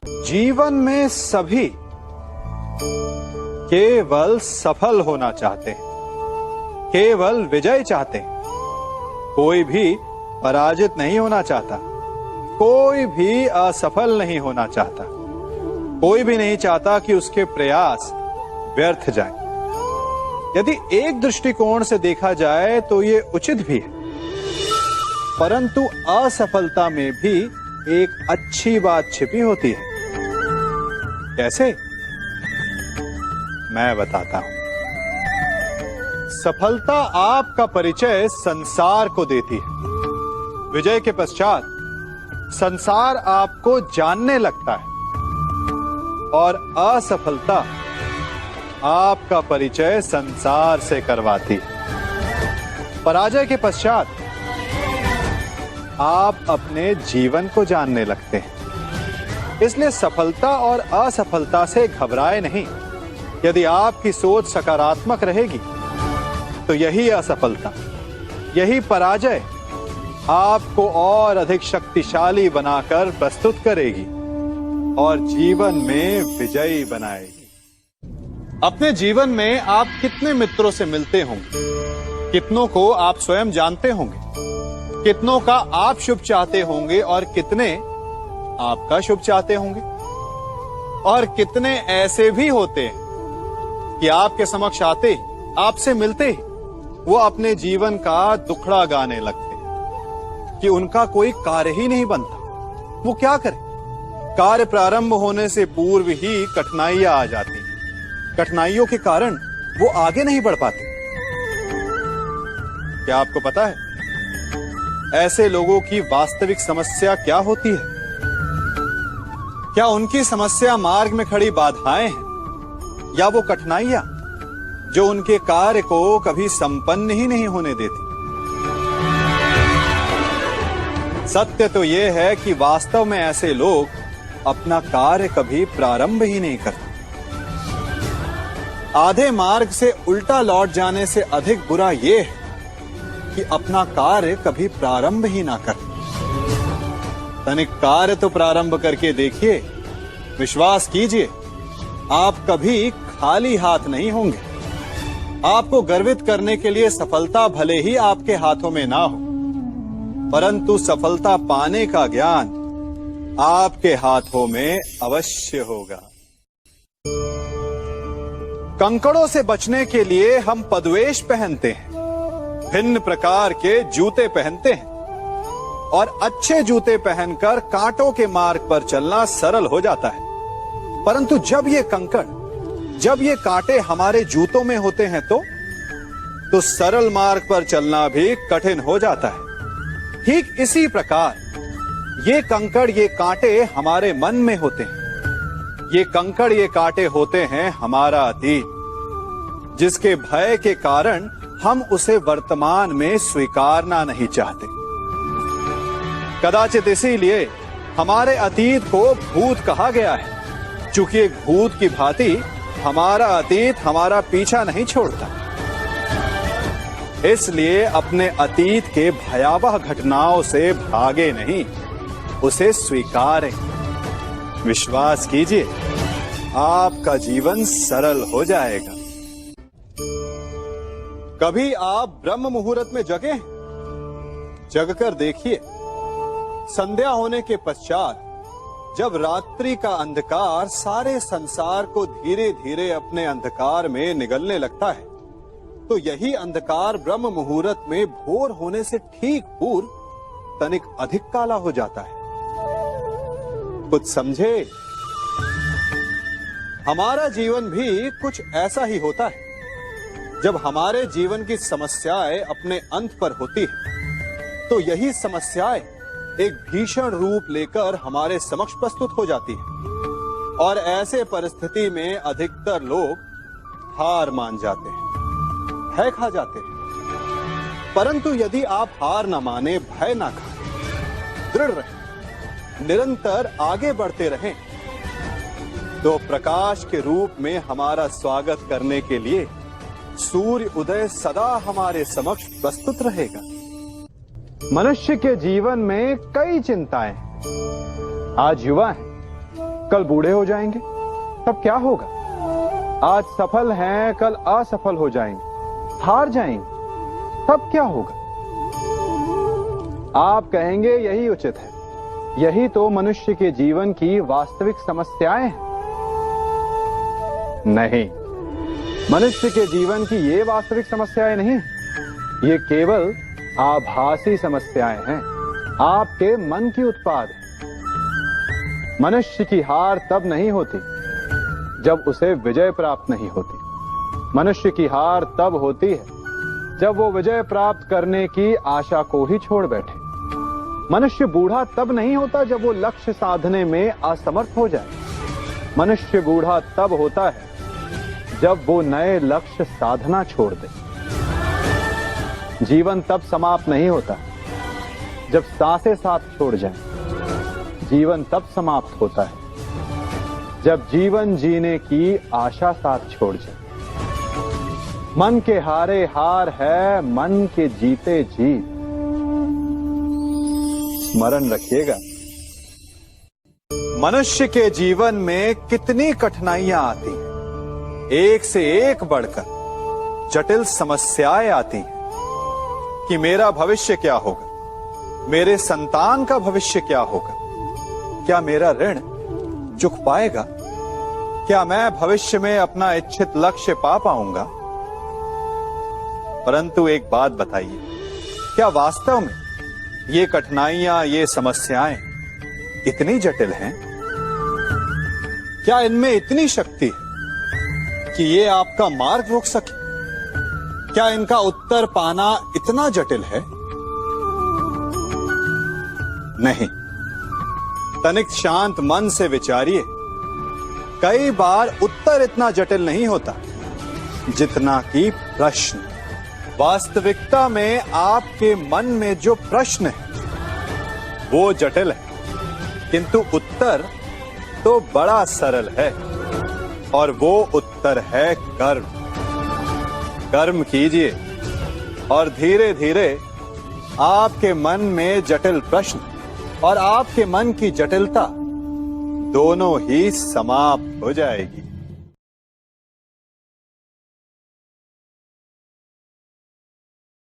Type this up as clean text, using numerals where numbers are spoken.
जीवन में सभी केवल सफल होना चाहते हैं, केवल विजय चाहते हैं। कोई भी पराजित नहीं होना चाहता, कोई भी असफल नहीं होना चाहता, कोई भी नहीं चाहता कि उसके प्रयास व्यर्थ जाएं। यदि एक दृष्टिकोण से देखा जाए तो ये उचित भी है, परंतु असफलता में भी एक अच्छी बात छिपी होती है। कैसे? मैं बताता हूं। सफलता आपका परिचय संसार को देती है। विजय के पश्चात संसार आपको जानने लगता है, और असफलता आपका परिचय संसार से करवाती है। पराजय के पश्चात आप अपने जीवन को जानने लगते हैं। इसलिए सफलता और असफलता से घबराए नहीं। यदि आपकी सोच सकारात्मक रहेगी तो यही असफलता, यही पराजय आपको और अधिक शक्तिशाली बनाकर प्रस्तुत करेगी और जीवन में विजयी बनाएगी। अपने जीवन में आप कितने मित्रों से मिलते होंगे, कितनों को आप स्वयं जानते होंगे, कितनों का आप शुभ चाहते होंगे और कितने आपका शुभ चाहते होंगे, और कितने ऐसे भी होते हैं कि आपके समक्ष आते, आपसे मिलते ही वो अपने जीवन का दुखड़ा गाने लगते हैं कि उनका कोई कार्य ही नहीं बनता। वो क्या करे? कार्य प्रारंभ होने से पूर्व ही कठिनाइयां आ जाती हैं। कठिनाइयों के कारण वो आगे नहीं बढ़ पाते। क्या आपको पता है ऐसे लोगों की वास्तविक समस्या क्या होती है? क्या उनकी समस्या मार्ग में खड़ी बाधाएं हैं, या वो कठिनाइयां जो उनके कार्य को कभी संपन्न ही नहीं होने देती? सत्य तो यह है कि वास्तव में ऐसे लोग अपना कार्य कभी प्रारंभ ही नहीं करते। आधे मार्ग से उल्टा लौट जाने से अधिक बुरा यह है कि अपना कार्य कभी प्रारंभ ही ना करें। तनिक कार्य तो प्रारंभ करके देखिए, विश्वास कीजिए आप कभी खाली हाथ नहीं होंगे। आपको गर्वित करने के लिए सफलता भले ही आपके हाथों में ना हो, परंतु सफलता पाने का ज्ञान आपके हाथों में अवश्य होगा। कंकड़ों से बचने के लिए हम पदवेश पहनते हैं, भिन्न प्रकार के जूते पहनते हैं, और अच्छे जूते पहनकर कांटों के मार्ग पर चलना सरल हो जाता है। परंतु जब ये कंकड़, जब ये कांटे हमारे जूतों में होते हैं तो सरल मार्ग पर चलना भी कठिन हो जाता है। ठीक इसी प्रकार ये कंकड़, ये कांटे हमारे मन में होते हैं। ये कंकड़, ये कांटे होते हैं हमारा अतीत, जिसके भय के कारण हम उसे वर्तमान में स्वीकारना नहीं चाहते। कदाचित इसीलिए हमारे अतीत को भूत कहा गया है, चूंकि एक भूत की भांति हमारा अतीत हमारा पीछा नहीं छोड़ता। इसलिए अपने अतीत के भयावह घटनाओं से भागे नहीं, उसे स्वीकारें। विश्वास कीजिए आपका जीवन सरल हो जाएगा। कभी आप ब्रह्म मुहूर्त में जगे? जगकर देखिए, संध्या होने के पश्चात जब रात्रि का अंधकार सारे संसार को धीरे धीरे अपने अंधकार में निगलने लगता है, तो यही अंधकार ब्रह्म मुहूर्त में भोर होने से ठीक पूर्व तनिक अधिक काला हो जाता है। कुछ समझे? हमारा जीवन भी कुछ ऐसा ही होता है। जब हमारे जीवन की समस्याएं अपने अंत पर होती है, तो यही समस्याएं एक भीषण रूप लेकर हमारे समक्ष प्रस्तुत हो जाती है, और ऐसे परिस्थिति में अधिकतर लोग हार मान जाते हैं, भय खा जाते हैं। परंतु यदि आप हार न माने, भय ना खाएं, दृढ़ रहें, निरंतर आगे बढ़ते रहें, तो प्रकाश के रूप में हमारा स्वागत करने के लिए सूर्य उदय सदा हमारे समक्ष प्रस्तुत रहेगा। मनुष्य के जीवन में कई चिंताएं हैं। आज युवा हैं, कल बूढ़े हो जाएंगे, तब क्या होगा? आज सफल हैं, कल असफल हो जाएंगे, हार जाएंगे, तब क्या होगा? आप कहेंगे यही उचित है। यही तो मनुष्य के जीवन की वास्तविक समस्याएं हैं। नहीं, मनुष्य के जीवन की ये वास्तविक समस्याएं नहीं, ये केवल आभासी समस्याएं हैं, आपके मन की उत्पाद है। मनुष्य की हार तब नहीं होती जब उसे विजय प्राप्त नहीं होती। मनुष्य की हार तब होती है जब वो विजय प्राप्त करने की आशा को ही छोड़ बैठे। मनुष्य बूढ़ा तब नहीं होता जब वो लक्ष्य साधने में असमर्थ हो जाए। मनुष्य बूढ़ा तब होता है जब वो नए लक्ष्य साधना छोड़ दे। जीवन तब समाप्त नहीं होता जब सांसें साथ छोड़ जाएं। जीवन तब समाप्त होता है जब जीवन जीने की आशा साथ छोड़ जाए। मन के हारे हार है, मन के जीते जीत। स्मरण रखिएगा, मनुष्य के जीवन में कितनी कठिनाइयां आती हैं, एक से एक बढ़कर जटिल समस्याएं आती हैं कि मेरा भविष्य क्या होगा, मेरे संतान का भविष्य क्या होगा, क्या मेरा ऋण चुक पाएगा, क्या मैं भविष्य में अपना इच्छित लक्ष्य पा पाऊंगा? परंतु एक बात बताइए, क्या वास्तव में ये कठिनाइयां, ये समस्याएं इतनी जटिल हैं? क्या इनमें इतनी शक्ति है कि ये आपका मार्ग रोक सके? क्या इनका उत्तर पाना इतना जटिल है? नहीं, तनिक शांत मन से विचारिए। कई बार उत्तर इतना जटिल नहीं होता जितना कि प्रश्न। वास्तविकता में आपके मन में जो प्रश्न है वो जटिल है, किंतु उत्तर तो बड़ा सरल है, और वो उत्तर है कर्म। कर्म कीजिए और धीरे धीरे आपके मन में जटिल प्रश्न और आपके मन की जटिलता दोनों ही समाप्त हो जाएगी।